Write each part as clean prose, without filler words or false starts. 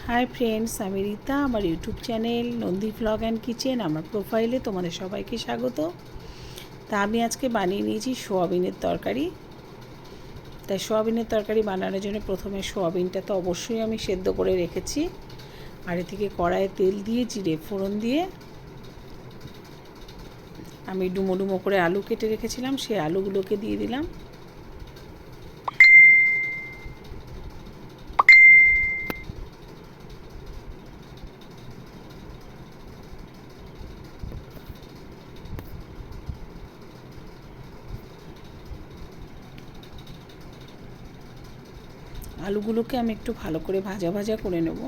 Hi friends, আমি রীতা। আমার YouTube channel Nandi vlog and kitchen, আমার প্রোফাইলে তোমাদের সবাইকে স্বাগত। তা আমি আজকে বানিয়ে নিয়েছি সোয়াবিনের তরকারি। তাই সোয়াবিনের তরকারি বানানোর জন্য প্রথমে সোয়াবিনটা তো অবশ্যই আমি সেদ্ধ করে রেখেছি। আর এদিকে কড়াইয়ে তেল দিয়ে জিরে ফোড়ন দিয়ে আমি ডুমো ডুমো করে আলু কেটে রেখেছিলাম, সেই আলুগুলোকে দিয়ে দিলাম। আলুগুলোকে আমি একটু ভালো করে ভাজা ভাজা করে নেব।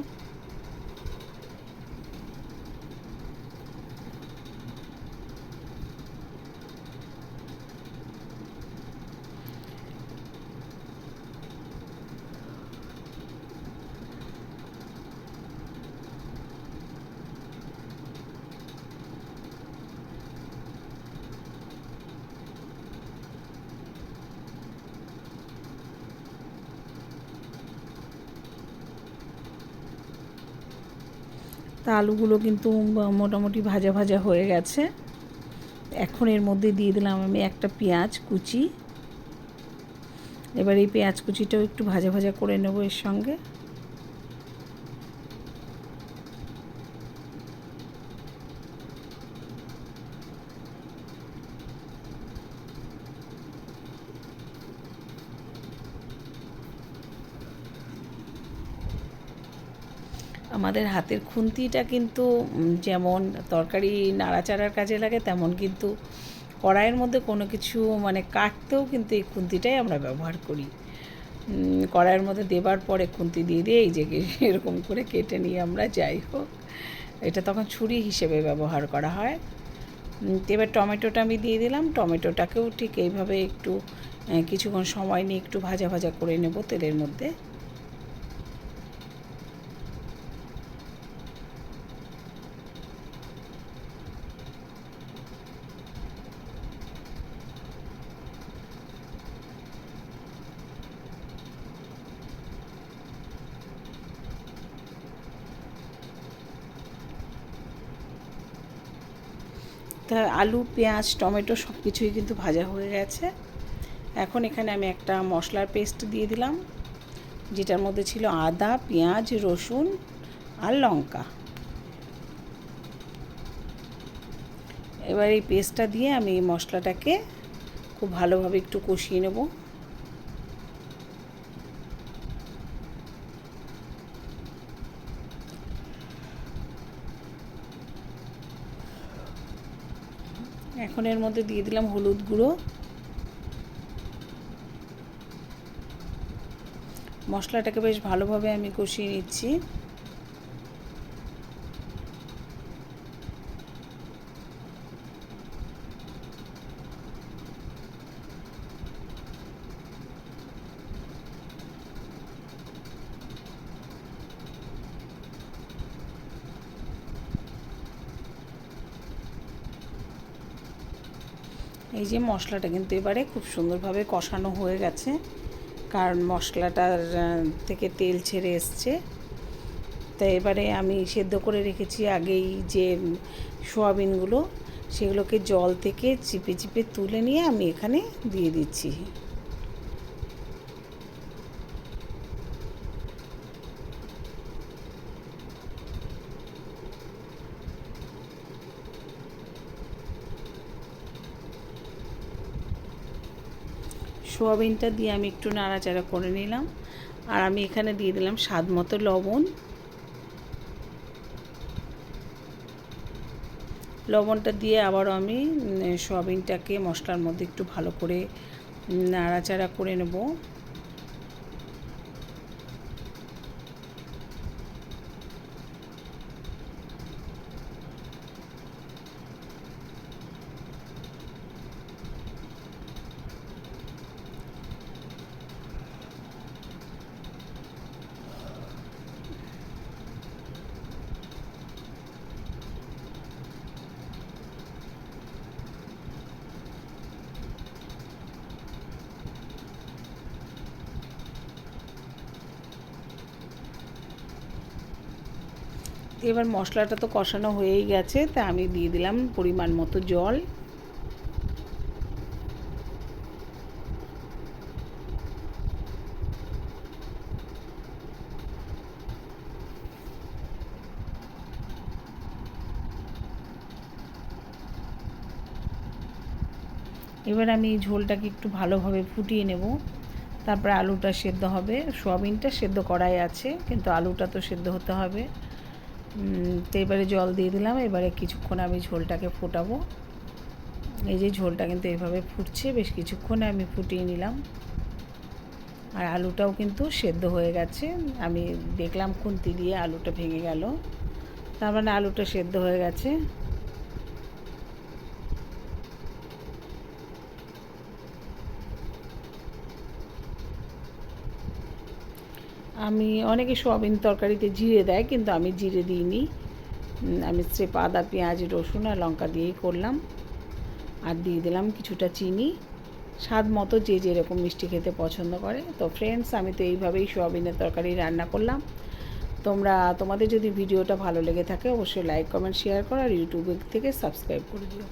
তা আলুগুলো কিন্তু মোটামুটি ভাজা ভাজা হয়ে গেছে। এখন এর মধ্যে দিয়ে দিলাম আমি একটা পেঁয়াজ কুচি। এবার এই পেঁয়াজ কুচিটাও একটু ভাজা ভাজা করে নেব এর সঙ্গে। আমাদের হাতের খুন্তিটা কিন্তু যেমন তরকারি নাড়াচাড়ার কাজে লাগে, তেমন কিন্তু কড়াইয়ের মধ্যে কোনো কিছু কাটতেও কিন্তু এই খুন্তিটাই আমরা ব্যবহার করি। কড়াইয়ের মধ্যে দেবার পরে খুন্তি দিয়ে দিয়ে এই যে এরকম করে কেটে নিয়ে আমরা, যাই হোক, এটা তখন ছুরি হিসেবে ব্যবহার করা হয়। এবার টমেটোটা আমি দিয়ে দিলাম। টমেটোটাকেও ঠিক এইভাবে একটু কিছুক্ষণ সময় নিয়ে একটু ভাজা ভাজা করে নেব তেলের মধ্যে। তা আলু, পেঁয়াজ, টমেটো সব কিছুই কিন্তু ভাজা হয়ে গেছে। এখন এখানে আমি একটা মশলার পেস্ট দিয়ে দিলাম, যেটার মধ্যে ছিল আদা, পেঁয়াজ, রসুন আর লঙ্কা। এবার এই পেস্টটা দিয়ে আমি এই মশলাটাকে খুব ভালোভাবে একটু কষিয়ে নেব। এখন এর মধ্যে দিয়ে দিলাম হলুদ গুঁড়ো। মশলাটাকে বেশ ভালোভাবে আমি কষিয়ে নিচ্ছি। এই যে মশলাটা কিন্তু এবারে খুব সুন্দরভাবে কষানো হয়ে গেছে, কারণ মশলাটার থেকে তেল ছেড়ে এসছে। তাই এবারে আমি সেদ্ধ করে রেখেছি আগেই যে সোয়াবিনগুলো, সেগুলোকে জল থেকে চিপে চিপে তুলে নিয়ে আমি এখানে দিয়ে দিচ্ছি। সোয়াবিনটা দিয়ে আমি একটু নাড়াচাড়া করে নিলাম। আর আমি এখানে দিয়ে দিলাম স্বাদ মতো লবণ। লবণটা দিয়ে আবারও আমি সোয়াবিনটাকে মশলার মধ্যে একটু ভালো করে নাড়াচাড়া করে নেব। এবার মশলাটা তো কষানো হয়েই গেছে, তা আমি দিয়ে দিলাম পরিমাণ মতো জল। এবার আমি এই ঝোলটাকে একটু ভালোভাবে ফুটিয়ে নেব। তারপরে আলুটা সেদ্ধ হবে, সোয়াবিনটা সেদ্ধ করাই আছে, কিন্তু আলুটা তো সেদ্ধ হতে হবে। তো এবারে জল দিয়ে দিলাম। এবারে কিছুক্ষণ আমি ঝোলটাকে ফোটাবো। এই যে ঝোলটা কিন্তু এভাবে ফুটছে, বেশ কিছুক্ষণে আমি ফুটিয়ে নিলাম। আর আলুটাও কিন্তু সেদ্ধ হয়ে গেছে, আমি দেখলাম খুন্তি দিয়ে আলুটা ভেঙে গেল, তার মানে আলুটা সেদ্ধ হয়ে গেছে। আমি অনেকে সোয়াবিন তরকারিতে জিরে দেয়, কিন্তু আমি জিরে দিইনি। আমি স্রেফ আদা, পেঁয়াজ, রসুন আর লঙ্কা দিয়েই করলাম। আর দিয়ে দিলাম কিছুটা চিনি, স্বাদ মতো যে যেরকম মিষ্টি খেতে পছন্দ করে। তো ফ্রেন্ডস, আমি তো এইভাবেই সোয়াবিনের তরকারি রান্না করলাম। তোমাদের যদি ভিডিওটা ভালো লেগে থাকে অবশ্যই লাইক, কমেন্ট, শেয়ার করো আর ইউটিউব থেকে সাবস্ক্রাইব করে দিও।